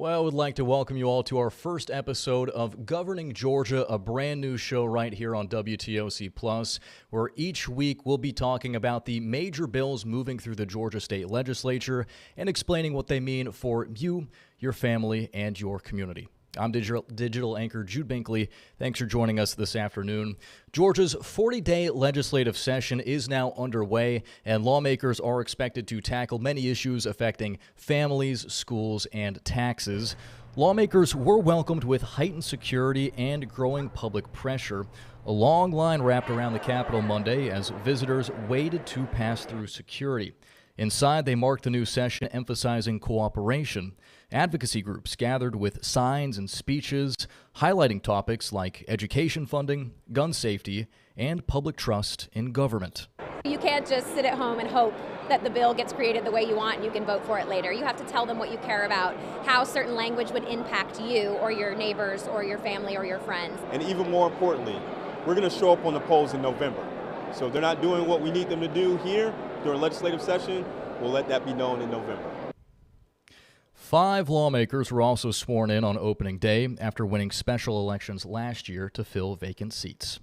Well, we'd like to welcome you all to our first episode of Governing Georgia, a brand new show right here on WTOC Plus, where each week we'll be talking about the major bills moving through the Georgia State Legislature and explaining what they mean for you, your family, and your community. I'm digital anchor Jude Binkley. Thanks for joining us this afternoon. Georgia's 40-day legislative session is now underway, and lawmakers are expected to tackle many issues affecting families, schools, and taxes. Lawmakers were welcomed with heightened security and growing public pressure. A long line wrapped around the Capitol Monday as visitors waited to pass through security. Inside, they marked the new session, emphasizing cooperation. Advocacy groups gathered with signs and speeches, highlighting topics like education funding, gun safety, and public trust in government. You can't just sit at home and hope that the bill gets created the way you want and you can vote for it later. You have to tell them what you care about, how certain language would impact you or your neighbors or your family or your friends. And even more importantly, we're going to show up on the polls in November. So if they're not doing what we need them to do here during legislative session, we'll let that be known in November. 5 lawmakers were also sworn in on opening day after winning special elections last year to fill vacant seats.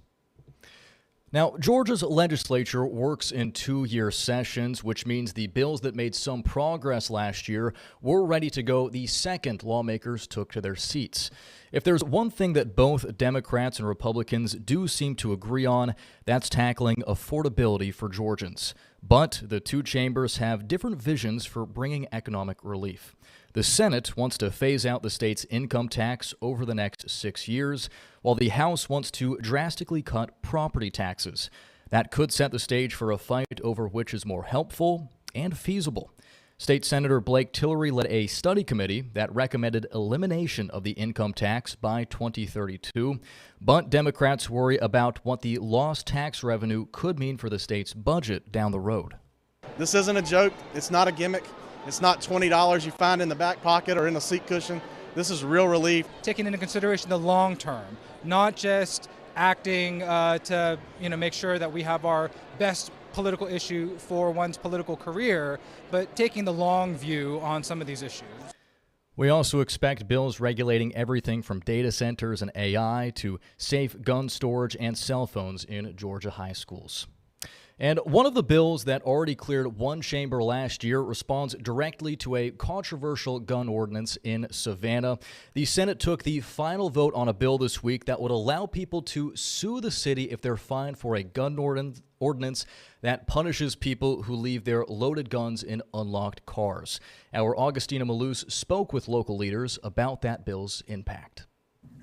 Now, Georgia's legislature works in 2-year sessions, which means the bills that made some progress last year were ready to go the second lawmakers took to their seats. If there's one thing that both Democrats and Republicans do seem to agree on, that's tackling affordability for Georgians. But the two chambers have different visions for bringing economic relief. The Senate wants to phase out the state's income tax over the next 6 years, while the House wants to drastically cut property taxes. That could set the stage for a fight over which is more helpful and feasible. State Senator Blake Tillery led a study committee that recommended elimination of the income tax by 2032, but Democrats worry about what the lost tax revenue could mean for the state's budget down the road. This isn't a joke. It's not a gimmick. It's not $20 you find in the back pocket or in the seat cushion. This is real relief. Taking into consideration the long term, not just acting to make sure that we have our best political issue for one's political career, but taking the long view on some of these issues. We also expect bills regulating everything from data centers and AI to safe gun storage and cell phones in Georgia high schools. And one of the bills that already cleared one chamber last year responds directly to a controversial gun ordinance in Savannah. The Senate took the final vote on a bill this week that would allow people to sue the city if they're fined for a gun ordinance that punishes people who leave their loaded guns in unlocked cars. Our Augustina Malus spoke with local leaders about that bill's impact.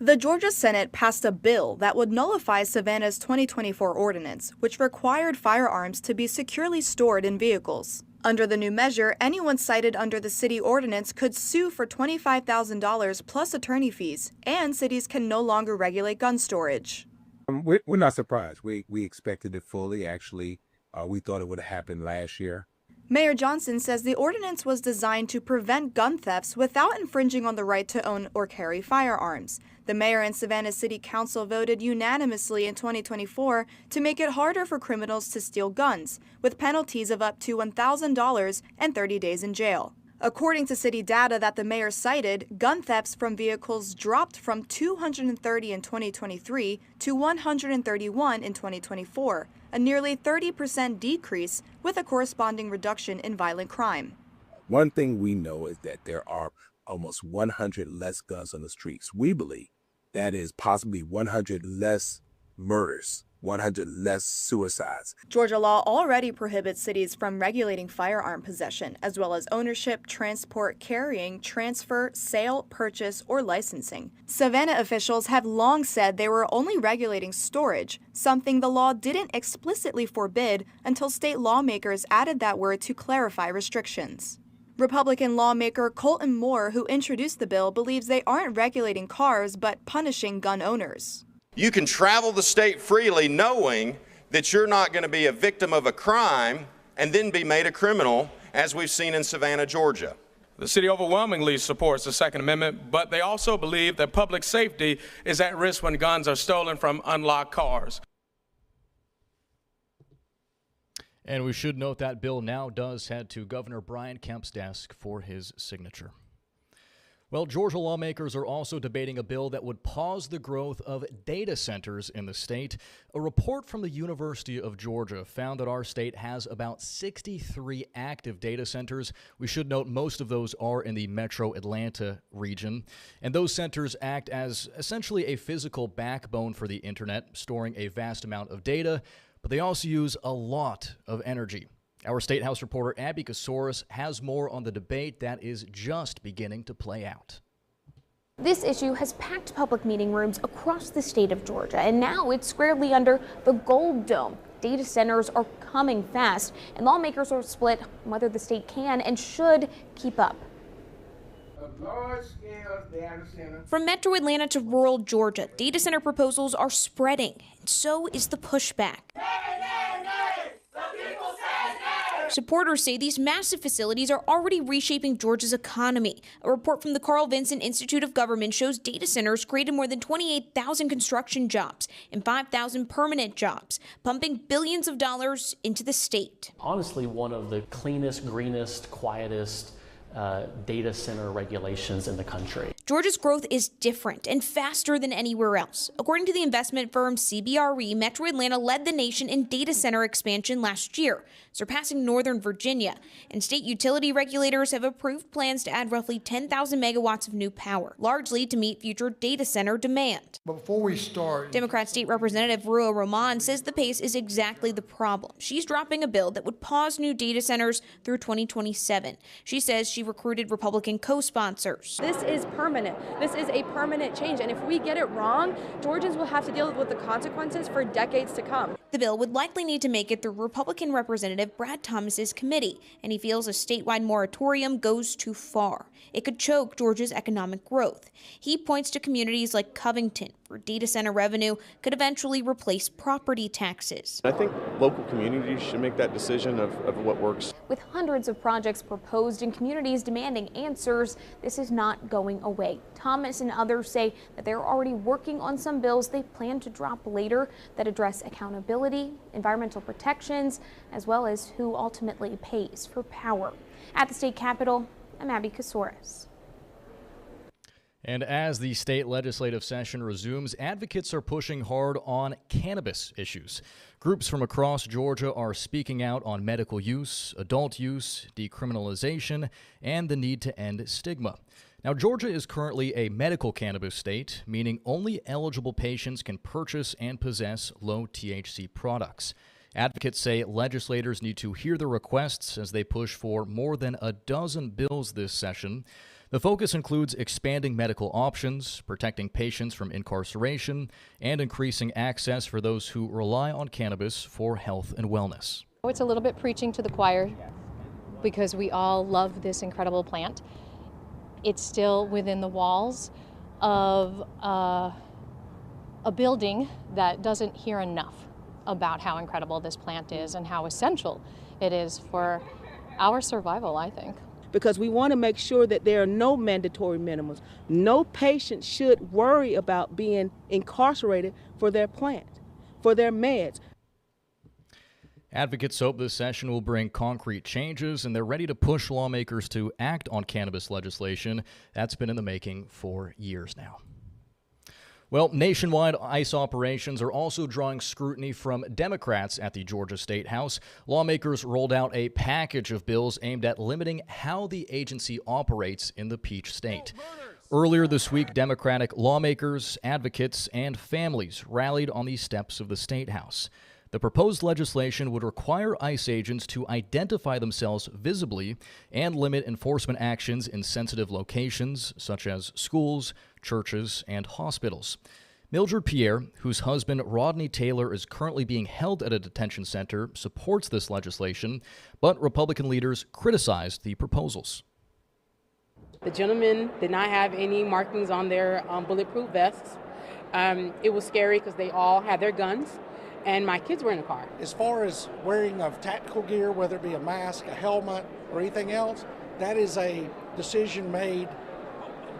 The Georgia Senate passed a bill that would nullify Savannah's 2024 ordinance, which required firearms to be securely stored in vehicles. Under the new measure, anyone cited under the city ordinance could sue for $25,000 plus attorney fees, and cities can no longer regulate gun storage. We're not surprised. We expected it fully. Actually, we thought it would have happened last year. Mayor Johnson says the ordinance was designed to prevent gun thefts without infringing on the right to own or carry firearms. The mayor and Savannah City Council voted unanimously in 2024 to make it harder for criminals to steal guns, with penalties of up to $1,000 and 30 days in jail. According to city data that the mayor cited, gun thefts from vehicles dropped from 230 in 2023 to 131 in 2024, a nearly 30% decrease with a corresponding reduction in violent crime. One thing we know is that there are almost 100 less guns on the streets. We believe that is possibly 100 less murders, 100 less suicides. Georgia law already prohibits cities from regulating firearm possession, as well as ownership, transport, carrying, transfer, sale, purchase, or licensing. Savannah officials have long said they were only regulating storage, something the law didn't explicitly forbid until state lawmakers added that word to clarify restrictions. Republican lawmaker Colton Moore, who introduced the bill, believes they aren't regulating cars but punishing gun owners. You can travel the state freely knowing that you're not going to be a victim of a crime and then be made a criminal, as we've seen in Savannah, Georgia. The city overwhelmingly supports the Second Amendment, but they also believe that public safety is at risk when guns are stolen from unlocked cars. And we should note that bill now does head to Governor Brian Kemp's desk for his signature. Well, Georgia lawmakers are also debating a bill that would pause the growth of data centers in the state. A report from the University of Georgia found that our state has about 63 active data centers. We should note most of those are in the metro Atlanta region. And those centers act as essentially a physical backbone for the internet, storing a vast amount of data, but they also use a lot of energy. Our State House reporter Abby Kasoris has more on the debate that is just beginning to play out. This issue has packed public meeting rooms across the state of Georgia, and now it's squarely under the Gold Dome. Data centers are coming fast, and lawmakers are split on whether the state can and should keep up. From metro Atlanta to rural Georgia, data center proposals are spreading, and so is the pushback. Supporters say these massive facilities are already reshaping Georgia's economy. A report from the Carl Vinson Institute of Government shows data centers created more than 28,000 construction jobs and 5,000 permanent jobs, pumping billions of dollars into the state. Honestly, one of the cleanest, greenest, quietest data center regulations in the country. Georgia's growth is different and faster than anywhere else. According to the investment firm CBRE, Metro Atlanta led the nation in data center expansion last year, surpassing Northern Virginia. And state utility regulators have approved plans to add roughly 10,000 megawatts of new power, largely to meet future data center demand. Before we start, Democrat State Representative Rua Roman says the pace is exactly the problem. She's dropping a bill that would pause new data centers through 2027. She says she recruited Republican co-sponsors. This is permanent. This is a permanent change, and if we get it wrong, Georgians will have to deal with the consequences for decades to come. The bill would likely need to make it through Republican Representative Brad Thomas's committee, and he feels a statewide moratorium goes too far. It could choke Georgia's economic growth. He points to communities like Covington, where data center revenue could eventually replace property taxes. I think local communities should make that decision of what works. With hundreds of projects proposed and communities demanding answers, this is not going away. Thomas and others say that they're already working on some bills they plan to drop later that address accountability, environmental protections, as well as who ultimately pays for power. At the state capitol, I'm Abby Kasoris. And as the state legislative session resumes, advocates are pushing hard on cannabis issues. Groups from across Georgia are speaking out on medical use, adult use, decriminalization, and the need to end stigma. Now, Georgia is currently a medical cannabis state, meaning only eligible patients can purchase and possess low THC products. Advocates say legislators need to hear the requests as they push for more than a dozen bills this session. The focus includes expanding medical options, protecting patients from incarceration, and increasing access for those who rely on cannabis for health and wellness. It's a little bit preaching to the choir because we all love this incredible plant. It's still within the walls of a building that doesn't hear enough about how incredible this plant is and how essential it is for our survival, I think. Because we want to make sure that there are no mandatory minimums. No patient should worry about being incarcerated for their plant, for their meds. Advocates hope this session will bring concrete changes, and they're ready to push lawmakers to act on cannabis legislation that's been in the making for years now. Well, nationwide ICE operations are also drawing scrutiny from Democrats at the Georgia State House. Lawmakers rolled out a package of bills aimed at limiting how the agency operates in the Peach State. Earlier this week, Democratic lawmakers, advocates, and families rallied on the steps of the State House. The proposed legislation would require ICE agents to identify themselves visibly and limit enforcement actions in sensitive locations such as schools, churches, and hospitals. Mildred Pierre, whose husband Rodney Taylor is currently being held at a detention center, supports this legislation, but Republican leaders criticized the proposals. The gentlemen did not have any markings on their bulletproof vests. It was scary because they all had their guns. And my kids were in the car. As far as wearing of tactical gear, whether it be a mask, a helmet, or anything else, that is a decision made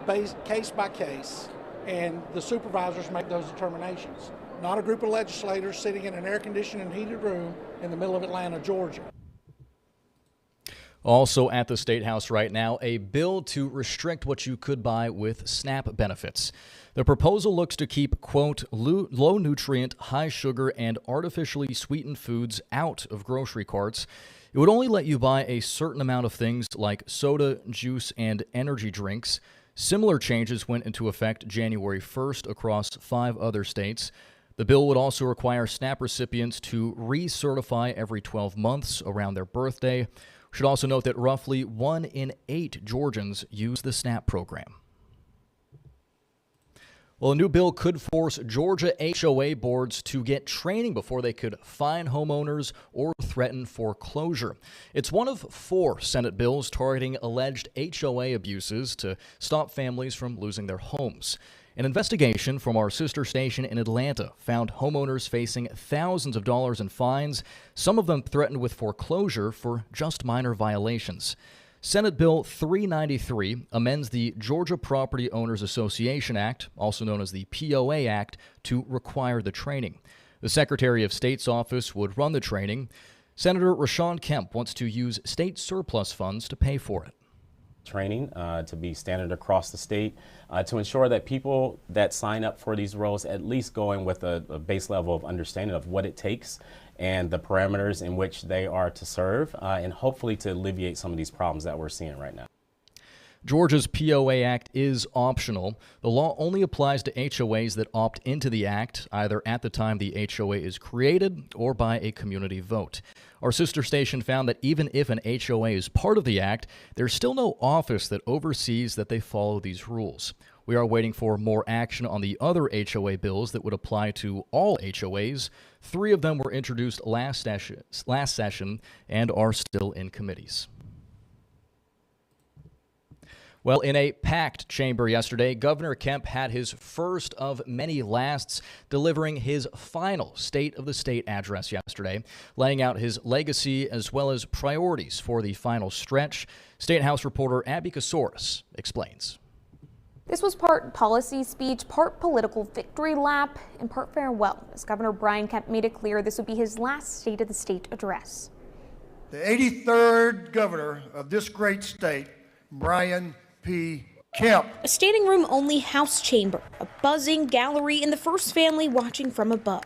based case by case, and the supervisors make those determinations. Not a group of legislators sitting in an air-conditioned and heated room in the middle of Atlanta, Georgia. Also at the State House right now, a bill to restrict what you could buy with SNAP benefits. The proposal looks to keep, quote, low nutrient, high sugar, and artificially sweetened foods out of grocery carts. It would only let you buy a certain amount of things like soda, juice, and energy drinks. Similar changes went into effect January 1st across 5 other states. The bill would also require SNAP recipients to recertify every 12 months around their birthday. We should also note that roughly 1 in 8 Georgians use the SNAP program. Well, a new bill could force Georgia HOA boards to get training before they could fine homeowners or threaten foreclosure. It's one of 4 Senate bills targeting alleged HOA abuses to stop families from losing their homes. An investigation from our sister station in Atlanta found homeowners facing thousands of dollars in fines, some of them threatened with foreclosure for just minor violations. Senate Bill 393 amends the Georgia Property Owners Association Act, also known as the POA Act, to require the training. The Secretary of State's office would run the training. Senator Rashawn Kemp wants to use state surplus funds to pay for it. Training to be standard across the state to ensure that people that sign up for these roles at least go in with a base level of understanding of what it takes and the parameters in which they are to serve, and hopefully to alleviate some of these problems that we're seeing right now. Georgia's POA Act is optional. The law only applies to HOAs that opt into the act, either at the time the HOA is created or by a community vote. Our sister station found that even if an HOA is part of the act, there's still no office that oversees that they follow these rules. We are waiting for more action on the other HOA bills that would apply to all HOAs. 3 of them were introduced last session and are still in committees. Well, in a packed chamber yesterday, Governor Kemp had his first of many lasts, delivering his final State of the State address yesterday, laying out his legacy as well as priorities for the final stretch. State House reporter Abby Kasoris explains. This was part policy speech, part political victory lap, and part farewell, as Governor Brian Kemp made it clear this would be his last State of the State address. The 83rd governor of this great state, Brian P. Kemp. A standing room only House chamber, a buzzing gallery, and the first family watching from above.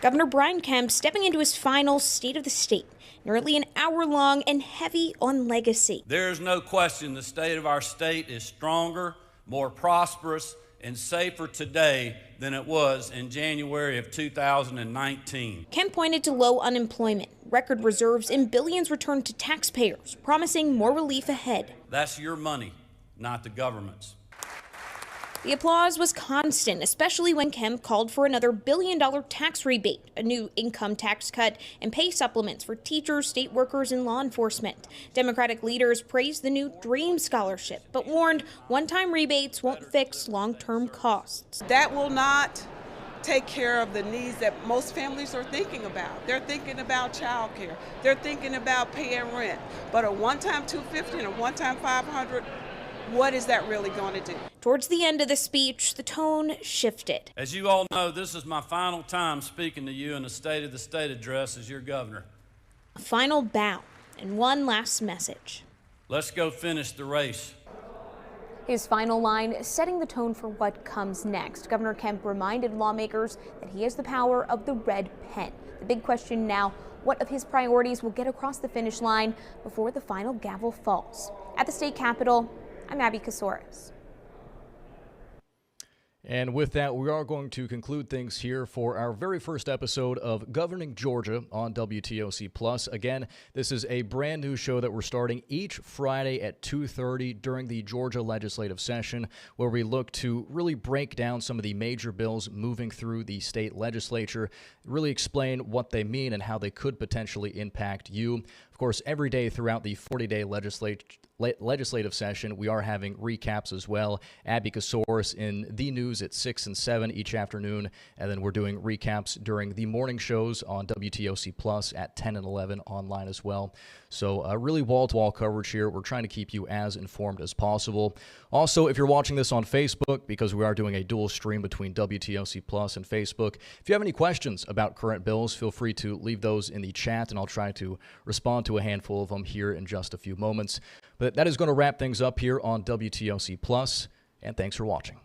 Governor Brian Kemp stepping into his final State of the State, nearly an hour long and heavy on legacy. There's no question the state of our state is stronger, more prosperous, and safer today than it was in January of 2019. Kemp pointed to low unemployment, record reserves, and billions returned to taxpayers, promising more relief ahead. That's your money, not the government's. The applause was constant, especially when Kemp called for another $1 billion tax rebate, a new income tax cut, and pay supplements for teachers, state workers, and law enforcement. Democratic leaders praised the new DREAM scholarship, but warned one-time rebates won't fix long-term costs. That will not take care of the needs that most families are thinking about. They're thinking about child care. They're thinking about paying rent. But a one-time $250 and a one-time $500, what is that really going to do? Towards the end of the speech, the tone shifted. As you all know, this is my final time speaking to you in the State of the State address as your governor. A final bow and one last message. Let's go finish the race. His final line setting the tone for what comes next. Governor Kemp reminded lawmakers that he has the power of the red pen. The big question now, what of his priorities will get across the finish line before the final gavel falls? At the state capitol, I'm Abby Kasoris. And with that, we are going to conclude things here for our very first episode of Governing Georgia on WTOC Plus. Again, this is a brand new show that we're starting each Friday at 2:30 during the Georgia legislative session, where we look to really break down some of the major bills moving through the state legislature, really explain what they mean and how they could potentially impact you. Of course, every day throughout the 40-day legislative session, we are having recaps as well. Abby Kasoris in the news at 6 and 7 each afternoon, and then we're doing recaps during the morning shows on WTOC Plus at 10 and 11 online as well. So really wall-to-wall coverage here. We're trying to keep you as informed as possible. Also, if you're watching this on Facebook, because we are doing a dual stream between WTOC Plus and Facebook, if you have any questions about current bills, feel free to leave those in the chat, and I'll try to respond to a handful of them here in just a few moments. But that is going to wrap things up here on WTOC Plus, and thanks for watching.